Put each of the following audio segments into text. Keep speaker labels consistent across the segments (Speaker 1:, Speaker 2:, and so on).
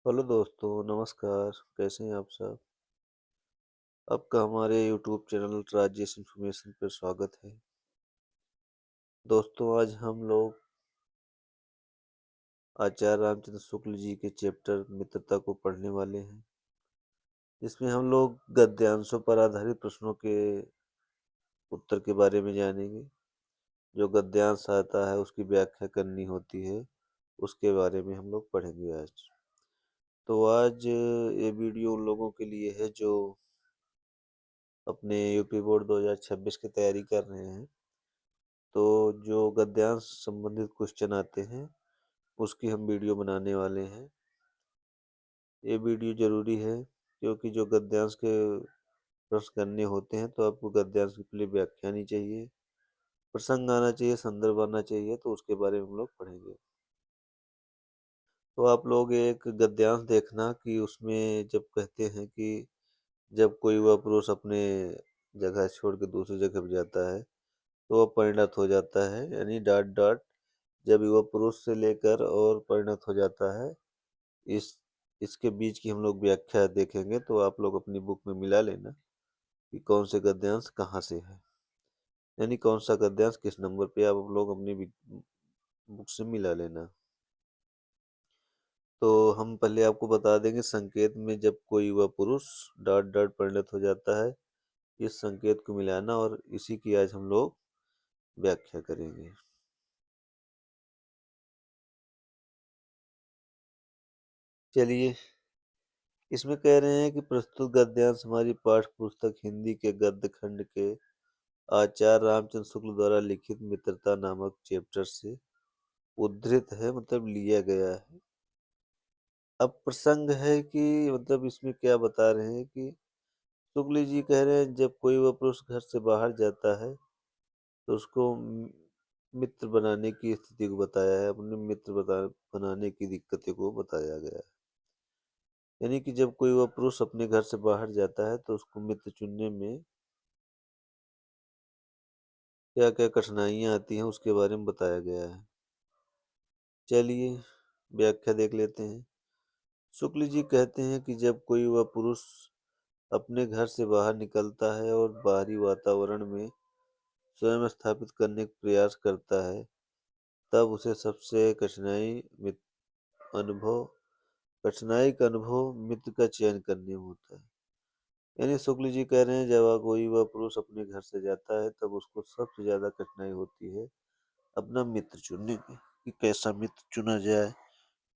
Speaker 1: Hello दोस्तों, नमस्कार। कैसे हैं आप सब? आपका हमारे यूट्यूब चैनल राजेश इन्फॉर्मेशन पर स्वागत है। दोस्तों, आज हम लोग आचार्य रामचंद्र शुक्ल जी के चैप्टर मित्रता को पढ़ने वाले हैं। इसमें हम लोग गद्यांशों पर आधारित प्रश्नों के उत्तर के बारे में जानेंगे। जो गद्यांश आता है उसकी व्याख्या करनी होती है, उसके बारे में हम लोग पढ़ेंगे आज। तो आज ये वीडियो उन लोगों के लिए है जो अपने यूपी बोर्ड 2026 की तैयारी कर रहे हैं। तो जो गद्यांश संबंधित क्वेश्चन आते हैं उसकी हम वीडियो बनाने वाले हैं। ये वीडियो जरूरी है क्योंकि जो गद्यांश के प्रश्न करने होते हैं तो आपको गद्यांश की पहले व्याख्या आनी चाहिए, प्रसंग आना चाहिए, संदर्भ आना चाहिए, तो उसके बारे में हम लोग पढ़ेंगे। तो आप लोग एक गद्यांश देखना कि उसमें जब कहते हैं कि जब कोई वह पुरुष अपने जगह छोड़ के दूसरी जगह पर जाता है तो वह परिणत हो जाता है, यानी डॉट डॉट। जब युवा पुरुष से लेकर और परिणत हो जाता है, इस इसके बीच की हम लोग व्याख्या देखेंगे। तो आप लोग अपनी बुक में मिला लेना कि कौन से गद्यांश कहाँ से है, यानी कौन सा गद्यांश किस नंबर पे, आप लोग अपनी बुक से मिला लेना। तो हम पहले आपको बता देंगे संकेत में जब कोई युवा पुरुष डॉट डॉट परिणत हो जाता है, इस संकेत को मिलाना, और इसी की आज हम लोग व्याख्या करेंगे। चलिए, इसमें कह रहे हैं कि प्रस्तुत गद्यांश हमारी पाठ्य पुस्तक हिंदी के गद्य खंड के आचार्य रामचंद्र शुक्ल द्वारा लिखित मित्रता नामक चैप्टर से उद्धृत है, मतलब लिया गया है। अब प्रसंग है कि मतलब इसमें क्या बता रहे हैं कि शुक्ल जी कह रहे हैं जब कोई वह पुरुष घर से बाहर जाता है तो उसको मित्र बनाने की स्थिति को बताया है, अपने बनाने की दिक्कतें को बताया गया है। यानी कि जब कोई वह पुरुष अपने घर से बाहर जाता है तो उसको मित्र चुनने में क्या क्या कठिनाइयाँ आती हैं उसके बारे में बताया गया है। चलिए व्याख्या देख लेते हैं। शुक्ल जी कहते हैं कि जब कोई वह पुरुष अपने घर से बाहर निकलता है और बाहरी वातावरण में स्वयं स्थापित करने का प्रयास करता है, तब उसे सबसे अनुभव कठिनाई का अनुभव मित्र का चयन करने में होता है। यानी शुक्ल जी कह रहे हैं जब कोई वह पुरुष अपने घर से जाता है तब उसको सबसे ज्यादा कठिनाई होती है अपना मित्र चुनने की, कि कैसा मित्र चुना जाए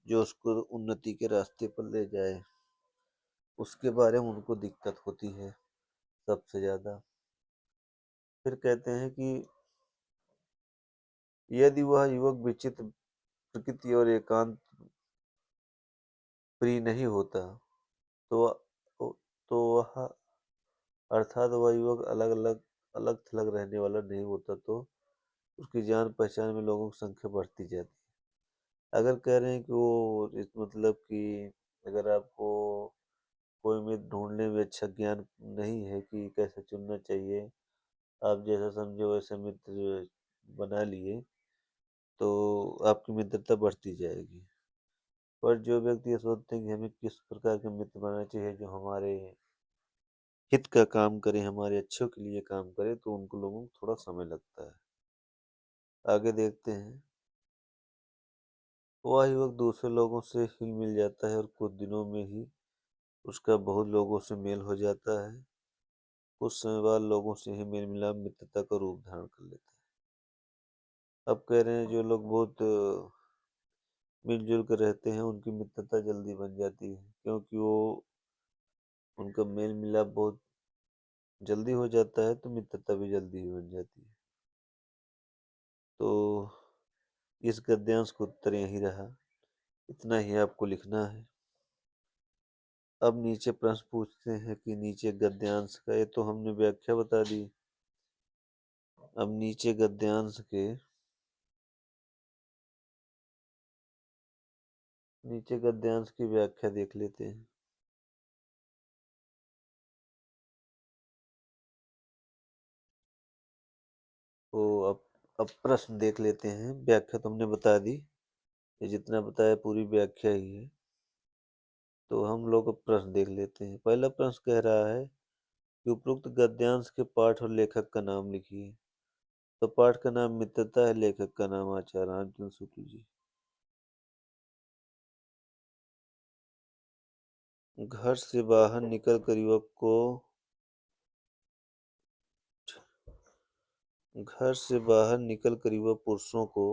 Speaker 1: जो उसको उन्नति के रास्ते पर ले जाए। उसके बारे में उनको दिक्कत होती है सबसे ज्यादा। फिर कहते हैं कि यदि वह युवक विचित्र प्रकृति और एकांत प्रिय नहीं होता तो तो वह अर्थात वह युवक अलग थलग रहने वाला नहीं होता तो उसकी जान पहचान में लोगों की संख्या बढ़ती जाती। अगर कह रहे हैं कि वो इस मतलब कि अगर आपको कोई मित्र ढूंढने में अच्छा ज्ञान नहीं है कि कैसे चुनना चाहिए, आप जैसा समझो वैसे मित्र बना लिए तो आपकी मित्रता बढ़ती जाएगी। पर जो व्यक्ति ये सोचते हैं कि हमें किस प्रकार के मित्र बनाना चाहिए जो हमारे हित का काम करे, हमारे अच्छों के लिए काम करे, तो उनको लोगों को थोड़ा समय लगता है। आगे देखते हैं। वह युवक दूसरे लोगों से हिल मिल जाता है और कुछ दिनों में ही उसका बहुत लोगों से मेल हो जाता है। कुछ समय बाद लोगों से ही मेल मिलाप मित्रता का रूप धारण कर लेता है। अब कह रहे हैं जो लोग बहुत मिलजुल कर रहते हैं उनकी मित्रता जल्दी बन जाती है, क्योंकि वो उनका मेल मिलाप बहुत जल्दी हो जाता है, तो मित्रता भी जल्दी ही बन जाती है। तो इस गद्यांश का उत्तर यही रहा। इतना ही आपको लिखना है। अब नीचे प्रश्न पूछते हैं कि नीचे गद्यांश का, ये तो हमने व्याख्या बता दी। अब नीचे गद्यांश की व्याख्या देख लेते हैं। तो अब प्रश्न देख लेते हैं। व्याख्या तुमने बता दी, ये जितना बताया पूरी व्याख्या ही है। तो हम लोग अब प्रश्न देख लेते हैं। पहला प्रश्न कह रहा है कि उपरोक्त गद्यांश के पाठ और लेखक का नाम लिखिए। तो पाठ का नाम मित्रता है, लेखक का नाम आचार्य रामचंद्र शुक्ल जी। घर से बाहर निकलकर युवक को घर से बाहर निकलकर युवक पुरुषों को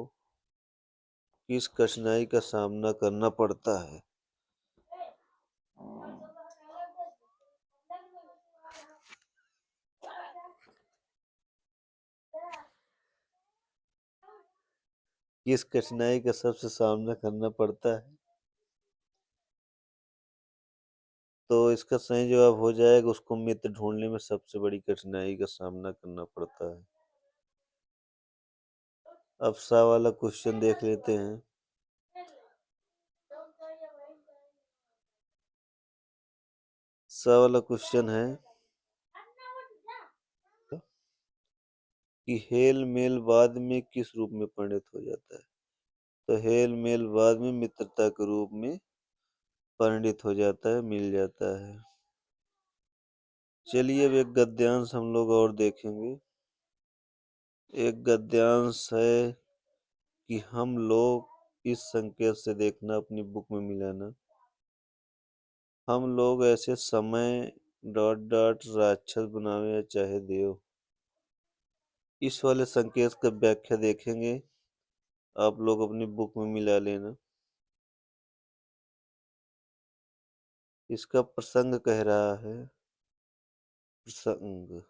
Speaker 1: किस कठिनाई का सामना करना पड़ता है? किस कठिनाई का सबसे सामना करना पड़ता है? तो इसका सही जवाब हो जाएगा, उसको मित्र ढूंढने में सबसे बड़ी कठिनाई का सामना करना पड़ता है। अब सा वाला क्वेश्चन देख लेते हैं। सा वाला क्वेश्चन है कि हेल मेल बाद में किस रूप में परिणत हो जाता है? तो हेल मेल बाद में मित्रता के रूप में परिणत हो जाता है, मिल जाता है। चलिए अब एक गद्यांश हम लोग और देखेंगे। एक गद्यांश है कि हम लोग इस संकेत से देखना, अपनी बुक में मिलाना। हम लोग ऐसे समय डॉट डॉट राक्षस बनावे या चाहे देव। इस वाले संकेत का व्याख्या देखेंगे, आप लोग अपनी बुक में मिला लेना। इसका प्रसंग कह रहा है, प्रसंग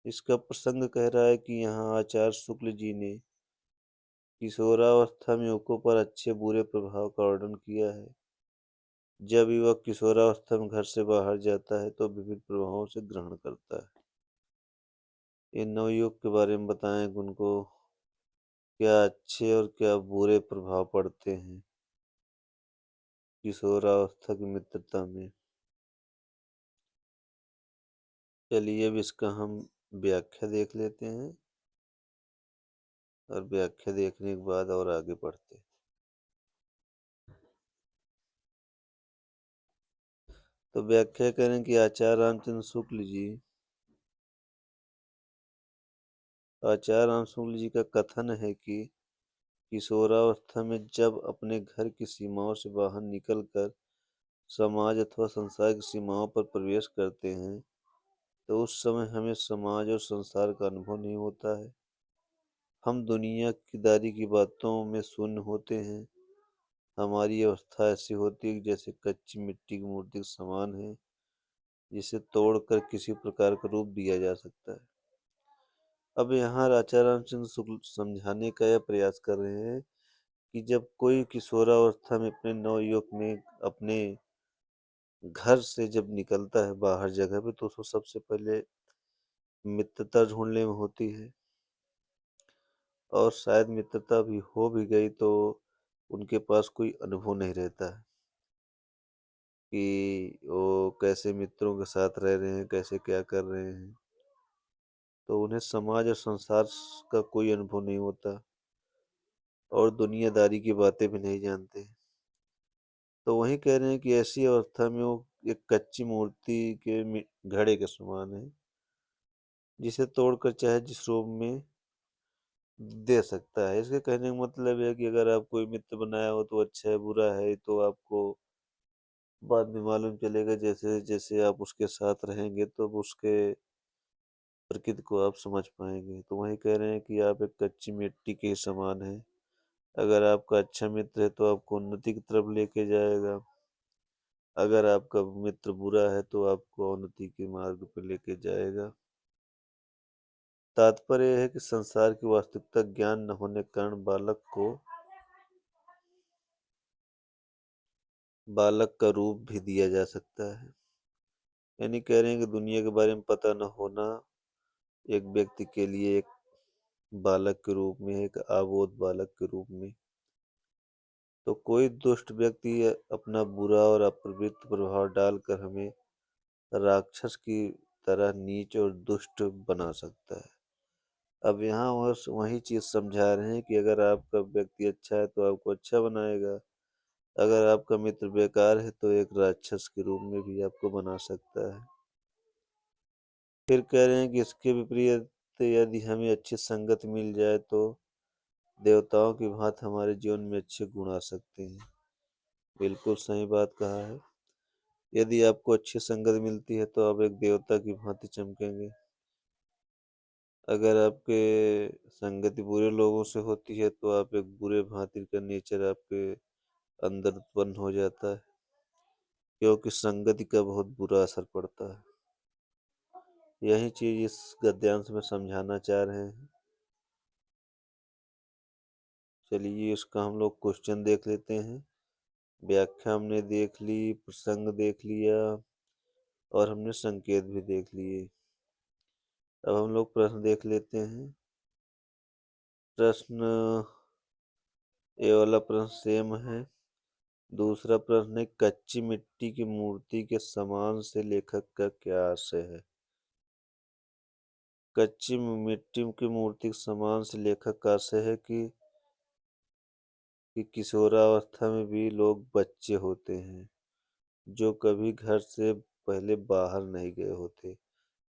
Speaker 1: इसका प्रसंग कह रहा है कि यहाँ आचार्य शुक्ल जी ने किशोरावस्था में युवकों पर अच्छे बुरे प्रभाव का वर्णन किया है। जब युवक किशोरावस्था में घर से बाहर जाता है तो विभिन्न प्रभावों से ग्रहण करता है। ये नवयुवक के बारे में बताएं कि उनको क्या अच्छे और क्या बुरे प्रभाव पड़ते हैं किशोरावस्था की मित्रता में। चलिए अब इसका हम व्याख्या देख लेते हैं, और व्याख्या देखने के बाद और आगे बढ़ते हैं। तो व्याख्या करें कि आचार्य राम शुक्ल जी का कथन है कि किशोरावस्था में जब अपने घर की सीमाओं से बाहर निकलकर समाज अथवा संसार की सीमाओं पर प्रवेश करते हैं तो उस समय हमें समाज और संसार का अनुभव नहीं होता है। हम दुनियादारी की बातों में शून्य होते हैं। हमारी अवस्था ऐसी होती है जैसे कच्ची मिट्टी की मूर्ति के समान है, जिसे तोड़कर किसी प्रकार का रूप दिया जा सकता है। अब यहाँ राजा रामचंद्र शुक्ल समझाने का यह प्रयास कर रहे हैं कि जब कोई किशोरावस्था में अपने नवयुवक में अपने घर से जब निकलता है बाहर जगह पे, तो उसको सबसे पहले मित्रता ढूंढने में होती है। और शायद मित्रता भी हो भी गई तो उनके पास कोई अनुभव नहीं रहता है कि वो कैसे मित्रों के साथ रह रहे हैं, कैसे क्या कर रहे हैं। तो उन्हें समाज और संसार का कोई अनुभव नहीं होता, और दुनियादारी की बातें भी नहीं जानते। तो वही कह रहे हैं कि ऐसी अवस्था में वो एक कच्ची मूर्ति के घड़े के समान है, जिसे तोड़कर चाहे जिस रूप में दे सकता है। इसके कहने का मतलब है कि अगर आप कोई मित्र बनाया हो तो अच्छा है, बुरा है तो आपको बाद में मालूम चलेगा। जैसे जैसे आप उसके साथ रहेंगे तो उसके प्रकृति को आप समझ पाएंगे। तो वही कह रहे हैं कि आप एक कच्ची मिट्टी के समान हैं। अगर आपका अच्छा मित्र है तो आपको उन्नति की तरफ लेके जाएगा, अगर आपका मित्र बुरा है तो आपको अवनति के मार्ग पर लेके जाएगा। तात्पर्य है कि संसार की वास्तविकता ज्ञान न होने के कारण बालक का रूप भी दिया जा सकता है। यानी कह रहे हैं कि दुनिया के बारे में पता न होना एक व्यक्ति के लिए एक बालक के रूप में, एक अबोध बालक के रूप में। तो कोई दुष्ट व्यक्ति अपना बुरा और अपवित्र प्रभाव डालकर हमें राक्षस की तरह नीच और दुष्ट बना सकता है। अब यहाँ वही चीज़ समझा रहे हैं कि अगर आपका व्यक्ति अच्छा है तो आपको अच्छा बनाएगा, अगर आपका मित्र बेकार है तो एक राक्षस के रूप में भी आपको बना सकता है। फिर कह रहे हैं कि इसके विपरीत यदि हमें अच्छी संगत मिल जाए तो देवताओं की भांति हमारे जीवन में अच्छे गुण आ सकते हैं। बिल्कुल सही बात कहा है। यदि आपको अच्छी संगत मिलती है तो आप एक देवता की भांति चमकेंगे। अगर आपके संगति बुरे लोगों से होती है तो आप एक बुरे भांति का नेचर आपके अंदर उत्पन्न हो जाता है, क्योंकि संगति का बहुत बुरा असर पड़ता है। यही चीज इस गद्यांश में समझाना चाह रहे हैं। चलिए इसका हम लोग क्वेश्चन देख लेते हैं। व्याख्या हमने देख ली, प्रसंग देख लिया और हमने संकेत भी देख लिए। अब हम लोग प्रश्न देख लेते हैं। प्रश्न ये वाला प्रश्न सेम है। दूसरा प्रश्न है, कच्ची मिट्टी की मूर्ति के समान से लेखक का क्या आशय है? कच्ची मिट्टी की मूर्ति के समान से लेखक का आशय है कि किशोरावस्था में भी लोग बच्चे होते हैं जो कभी घर से पहले बाहर नहीं गए होते।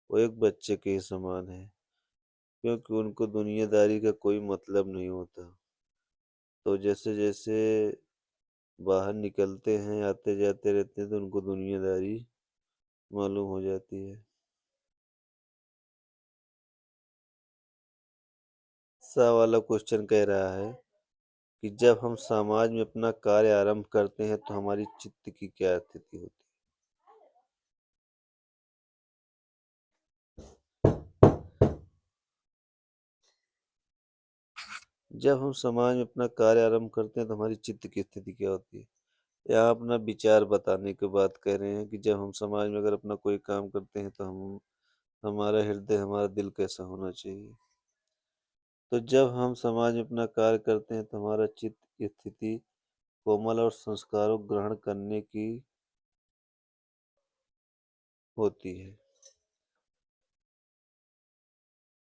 Speaker 1: वो एक बच्चे के ही समान है, क्योंकि उनको दुनियादारी का कोई मतलब नहीं होता। तो जैसे जैसे बाहर निकलते हैं, आते जाते रहते हैं, तो उनको दुनियादारी मालूम हो जाती है। सा वाला क्वेश्चन कह रहा है कि जब हम समाज में अपना कार्य आरंभ करते हैं तो हमारी चित्त की क्या स्थिति होती है? जब हम समाज में अपना कार्य आरंभ करते हैं तो हमारी चित्त की स्थिति क्या होती है? यहाँ अपना विचार बताने की बात कह रहे हैं कि जब हम समाज में अगर अपना कोई काम करते हैं तो हम हमारा हृदय, हमारा दिल कैसा होना चाहिए? तो जब हम समाज में अपना कार्य करते हैं तो हमारा चित्त की स्थिति कोमल और संस्कारों को ग्रहण करने की होती है।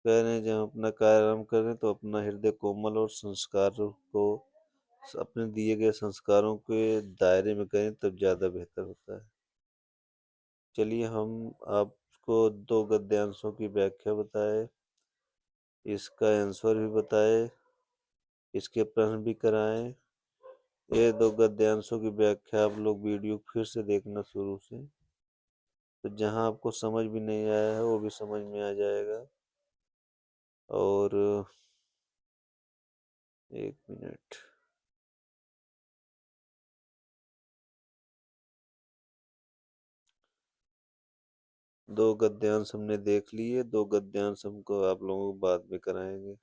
Speaker 1: कह रहे हैं जब हम अपना कार्य आरंभ कर रहे हैं तो अपना हृदय कोमल और संस्कारों को अपने दिए गए संस्कारों के दायरे में करें तब ज़्यादा बेहतर होता है। चलिए हम आपको दो गद्यांशों की व्याख्या बताए, इसका आंसर भी बताए, इसके प्रश्न भी कराएं। ये दो गद्यांशों की व्याख्या आप लोग वीडियो फिर से देखना शुरू से, तो जहां आपको समझ भी नहीं आया है वो भी समझ में आ जाएगा। और एक मिनट, दो गद्यांश हमने देख लिए, दो गद्यांश हमको आप लोगों को बाद में कराएंगे।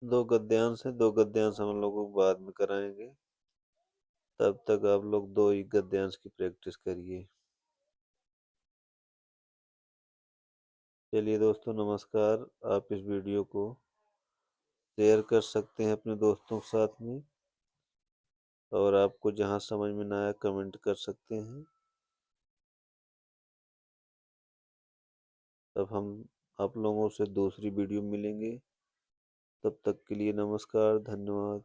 Speaker 1: दो गद्यांश है, दो गद्यांश हम लोगों को बाद में कराएंगे। तब तक आप लोग दो ही गद्यांश की प्रैक्टिस करिए। चलिए दोस्तों नमस्कार। आप इस वीडियो को शेयर कर सकते हैं अपने दोस्तों के साथ में, और आपको जहां समझ में ना आया कमेंट कर सकते हैं। अब हम आप लोगों से दूसरी वीडियो मिलेंगे। तब तक के लिए नमस्कार, धन्यवाद।